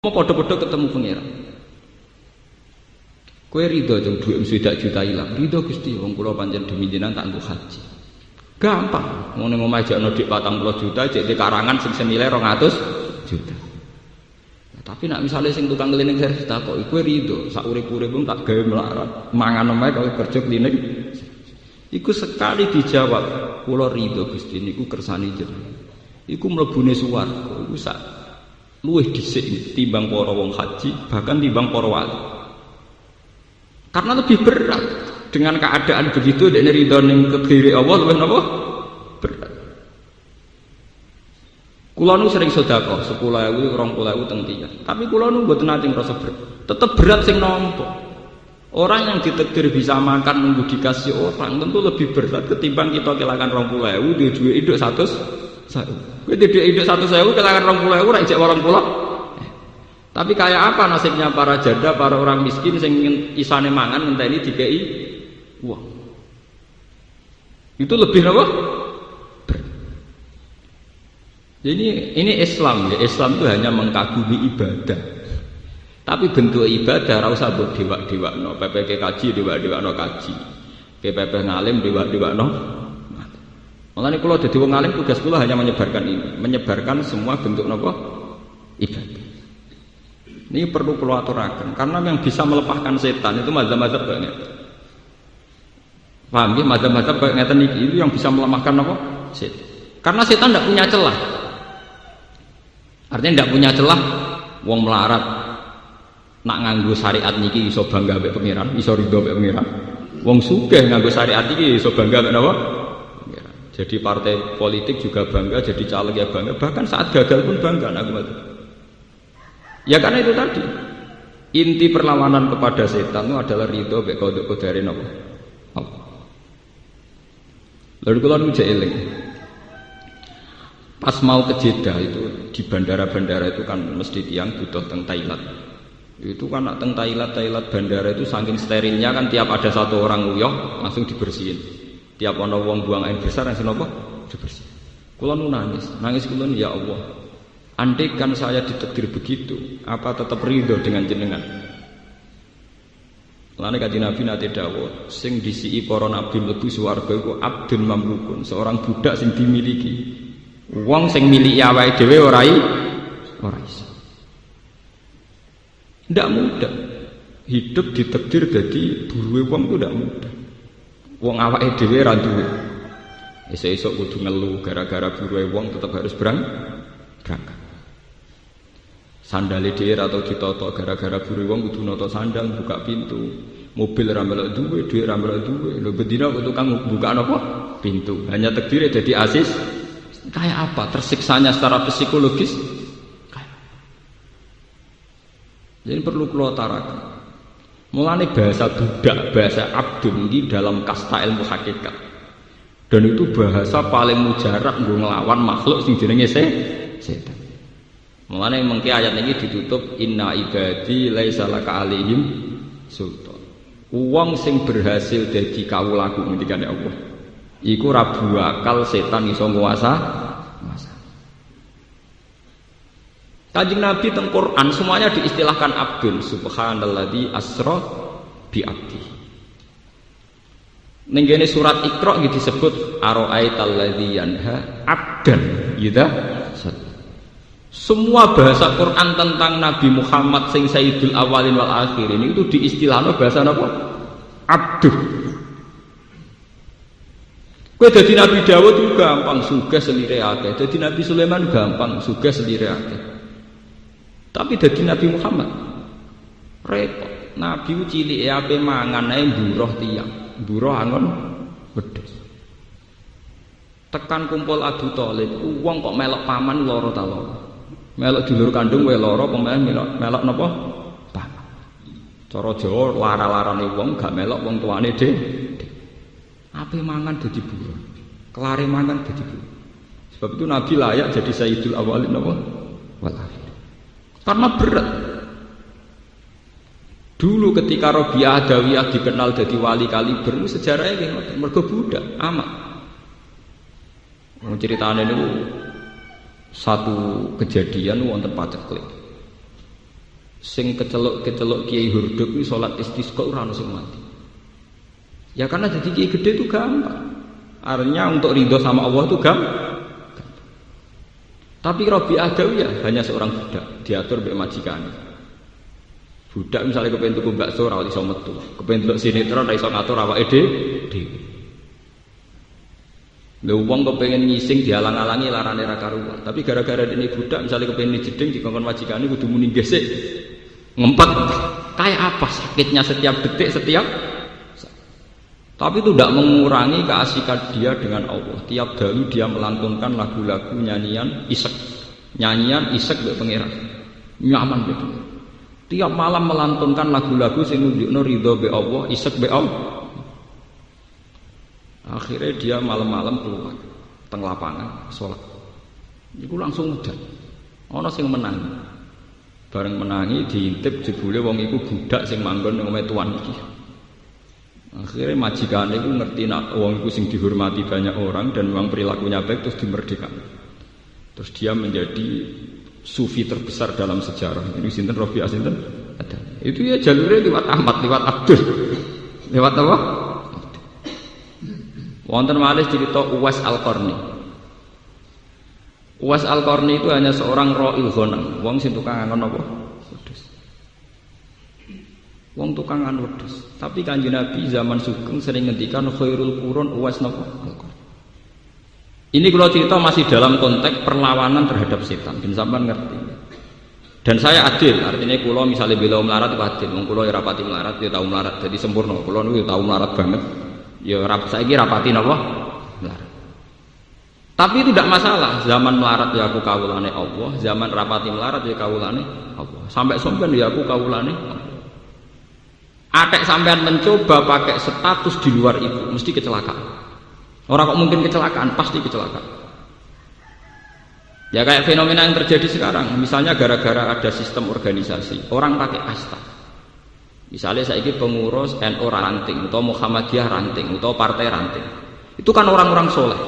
Mau padha-padha ketemu pangeran. Kowe rido jeng dhuwit swidak juta ilang. Rido Gusti wong kula pancen demi jenengan tak nggo haji. Gampang. Ngene ngomah jakno dik 40 juta jek di karangan sing senilai 200 juta. Tapi nak misalnya sing tukang klinik servis tak kok kowe rido sak urip-urip tak gawe melarat. Mangan omahe kowe kerja klinik. Iku sekali dijawab, kula rido Gusti niku kersane jenengan. Iku mlebune swarga. Iku sak luwih dhisik timbang para wong haji, bahkan timbang para wali. Karena lebih berat dengan keadaan begitu dekne ridho ning kegiri Allah luwih napa? Berat. Kula nu sering sedekah 10.000, 20.000 teng tiyang. Tapi kula nu mboten nate ngrasa berat. Tetep berat sing nampa. Orang yang ditakdir bisa makan nunggu dikasih orang tentu lebih berat ketimbang kita kehilangan 20.000 duwe duit hidup 100.000. Kowe duwe hidup 100.000 kehilangan 20.000 ora ijek 20. Tapi kayak apa nasibnya para janda, para orang miskin sing isane mangan ngenteni dikei uang. Itu lebih apa? Jadi ini Islam ya. Islam itu hanya mengkagumi ibadah. Tapi bentuk ibadah ora usah mbok dewak-dewakno. PPK kaji dewak-dewakno kaji. PPP ngalim dewak-dewakno. Mulane kula dadi wong alim tugas kula hanya menyebarkan ini, menyebarkan semua bentuk napa? Ibadah. Ini perlu kula aturaken karena yang bisa melepaskan setan itu mazhab-mazhab kayak ngeten. Paham nggih mazhab-mazhab kayak ngeten iki itu yang bisa melemahkan apa? Setan. Karena setan tidak punya celah. Artinya tidak punya celah wong melarat nak nganggo syariat niki iso bangga mbek pangeran, iso ridho mbek pangeran. Wong sugih nganggo syariat iki iso bangga mbek napa? Pangeran. Jadi partai politik juga bangga, jadi caleg ya bangga, bahkan saat gagal pun bangga nak ngono. Ya karena itu tadi inti perlawanan kepada setan itu adalah ridho mbek qadare napa? Allah. Lalu kula nu eling. Pas mau ke Jeddah itu di bandara-bandara itu kan mesti tiang butuh teng Thailand. Itu kan nak teng Thailand bandara itu saking sterilnya kan tiap ada satu orang uyah langsung dibersihin. Tiap ana wong buang air besar langsung napa? Dibersihin. Kula nu nangis kula ya Allah. Andai kan saya ditakdir begitu, apa tetap ridho dengan jenengan? Lane kanjeng Nabi nate dawuh, sing disiki para nabi mlebu swarga iku abdun mamlukun, seorang budak sing dimiliki. Wong sing miliki awake dhewe ora iso. Ndak mudah. Hidup ditakdir dadi buruhe wong itu ndak mudah. Wong awake dhewe ra duwe. Esuk-esuk kudu ngelu gara-gara buruhe wong tetap harus berangkat. Sandale dhewe atau ditotok gara-gara buru wong kudu nata sandal buka pintu. Mobil ra melok duwe, dhuwit ra melok duwe. Lho bedina kok tukang buka napa? Pintu. Hanya takdire dadi asis. Kayak apa? Tersiksanya secara psikologis. Kayak. Jadi perlu kula utarakan. Mulane bahasa budak, bahasa abdun iki dalam kasta ilmu hakikat. Dan itu bahasa paling mujarab nggo nglawan makhluk sing jenenge setan. Mulane mengki ayat ini ditutup inna ibadi laisa laka alaihim sultan. Wong sing berhasil dadi kawulaku ngendikane Allah. Iku ra bakal setan iso nguasa. Kanjeng Nabi teng Quran semuanya diistilahkan abdun subhanalladzi asra bi abdi. Ning kene surat Iqra iki disebut ara'aital ladzi yanha abdan gitu. Semua bahasa Quran tentang Nabi Muhammad sing Sayyidul Awalin wal Akhirin itu diistilahno bahasa apa? Abduh. Kowe dadi Nabi Dawud itu gampang sugih selire akeh. Dadi Nabi Sulaiman gampang sugih selire akeh. Tapi dadi Nabi Muhammad repot. Nabi cilik ape mangan ae mburuh tiyang. Mburuh angon wedhus. Tekan kumpul Abu Thalib, wong kok melok paman lara ta lara. Melok dulur kandung wae lara pemain melok napa? Paman. Cara Jawa lara-larane wong gak melok wong tuane dhewe. Ape mangan dadi buruh. Kelare mangan dadi buruh. Sebab itu Nabi layak jadi Sayyidul Awalin napa? Wal Akhirin. Karena berat. Dulu ketika Rabi'ah Adawiyah dikenal jadi wali kaliber, sejarahnya kayak ngoten, mergo budak amat. Ceritane niku satu kejadian wonten Paceklik. sing kecelok kiai hurduk iki salat istisqa ora ono sing mati. Ya karena jadi kiai gede itu gampang. Artinya untuk ridho sama Allah itu gampang. Tapi Rabi Adawiyah hanya seorang budak, diatur mbek majikane. Budak misalnya kepengen tuku bakso ora iso metu, kepengen delok sinetron ora iso ngatur awake dhewe. Lha wong kepengen ngising dialang-alangi larane ra karuan. Tapi gara-gara dene budak misalnya kepengen jeding dikongkon majikane kudu muni gesek. Ngempet. Kayak apa sakitnya setiap detik setiap. Tapi itu tidak mengurangi keasikan dia dengan Allah. Tiap dalu dia melantunkan lagu-lagu nyanyian isek mbek pangeran. Nyaman gitu. Tiap malam melantunkan lagu-lagu sing nunjukno ridho be Allah, isek be Allah. Akhirnya dia malam-malam keluar teng lapangan salat. Iku langsung udan. Ana sing menang. Bareng menangi diintip jebule wong iku budak sing manggon nang omahe tuan iki. Akhirnya majikan itu ngerti nak wong itu sing dihormati banyak orang dan memang perilakunya baik terus dimerdekakan. Terus dia menjadi sufi terbesar dalam sejarah. Ini sinten Rabi' sinten ada. Itu ya jalurnya lewat Ahmad, lewat Abdul. Lewat apa? Wonten malih cerita Uwais Al-Qarni. Uwais Al-Qarni itu hanya seorang ra'il ghanam, wong sing tukang ngangon apa? Wong tukang ngan wedhus. Tapi Kanjeng Nabi zaman sugeng sering ngendikan khairul qurun Uwais napa? Ini kalau cerita masih dalam konteks perlawanan terhadap setan, ben sampean ngerti. Dan saya adil, artinya kula misalnya bela melarat itu adil. Wong kula ya rapati melarat, ya tau melarat jadi sempurna. Kula niku ya tau melarat banget. Ya saiki rapati napa? Melarat. Tapi itu tidak masalah. Zaman melarat ya aku kawulane Allah, zaman rapati melarat ya kawulane Allah. Sampai sampean ya aku kawulane Allah. Atek sampean mencoba pakai status di luar itu mesti kecelakaan. Orang kok mungkin kecelakaan, pasti kecelakaan. Ya kayak fenomena yang terjadi sekarang, misalnya gara-gara ada sistem organisasi, orang pakai kasta. Misalnya saya ini pengurus NU ranting, atau Muhammadiyah ranting, atau partai ranting. Itu kan orang-orang soleh.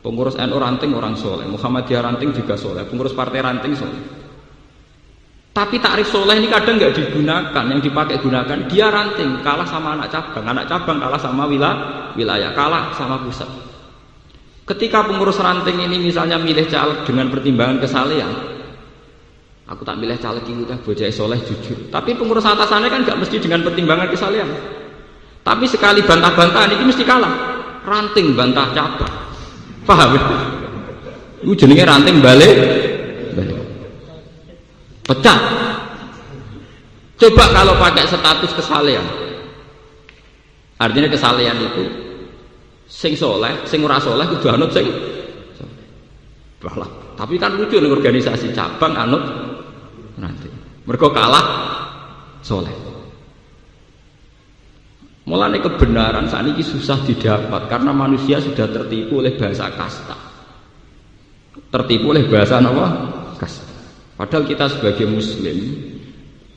Pengurus NU ranting orang soleh, Muhammadiyah ranting juga soleh, pengurus partai ranting soleh. Tapi takrif soleh ini kadang nggak digunakan, yang dipakai gunakan dia ranting, kalah sama anak cabang kalah sama wilayah, kalah sama pusat. Ketika pengurus ranting ini misalnya milih caleg dengan pertimbangan kesalehan, aku tak milih caleg itu dah bocah soleh jujur. Tapi pengurus atasannya kan nggak mesti dengan pertimbangan kesalehan. Tapi sekali bantah-bantahan ini mesti kalah, ranting bantah cabang, paham? Itu jenenge ranting balik. Pecah. Coba kalau pakai status kesalehan. Artinya kesalehan itu sing soleh, sing ora soleh kudu anut sing soleh. Tapi kan lucu nih organisasi cabang anut nanti. Mergo kalah soleh. Mulane kebenaran saat ini susah didapat karena manusia sudah tertipu oleh bahasa kasta. Tertipu oleh bahasa apa? Kasta. Padahal kita sebagai muslim,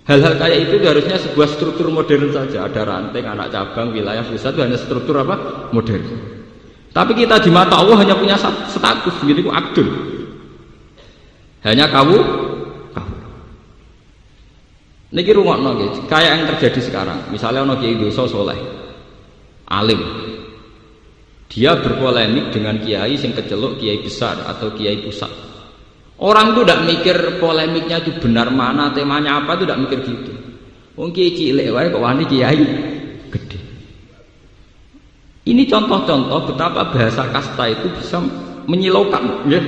hal-hal kayak itu harusnya sebuah struktur modern saja. Ada ranting, anak cabang, wilayah pusat itu hanya struktur apa? Modern. Tapi kita di mata Allah hanya punya status, begitu abdul. Hanya kamu. Niki rungokno nggih, kayak yang terjadi sekarang. Misalnya ono kiai dosa soleh, alim. Dia berpolemik dengan kiai sing keceluk kiai besar atau kiai pusat. Orang itu tidak mikir polemiknya itu benar mana, temanya apa, itu tidak mikir gitu. Wong kiai cilik wae kok wani kiai gede. Ini contoh-contoh betapa bahasa kasta itu bisa menyilaukan, ya.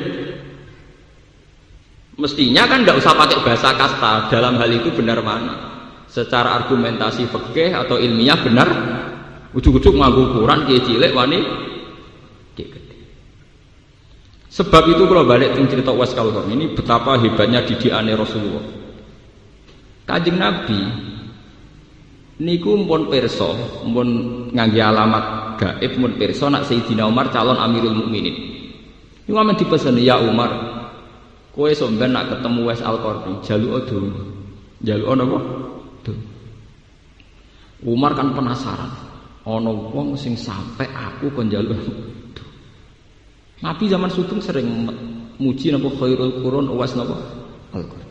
Mestinya kan tidak usah pakai bahasa kasta dalam hal itu benar mana. Secara argumentasi fikih atau ilmiah benar, ujug-ujug nganggo ukuran kiai cilik wani kiai gede. Sebab itu kalau balik ke cerita Uwais Al-Qarni ini betapa hebatnya didikane Rasulullah. Kanjeng Nabi niku mpun pirsa, mpun ngangge alamat gaib mpun pirsa nak Sayyidina Umar calon Amirul Mukminin. Niku amen dipesen ya Umar, kowe sampeyan nak ketemu Uwais Al-Qarni, jaluk donga. Jaluk napa? Donga. Umar kan penasaran. Ana wong sing sampai aku kon njaluk. Nabi zaman sugeng sering muji napa khairul qurun Uwais napa? Al-Qarni.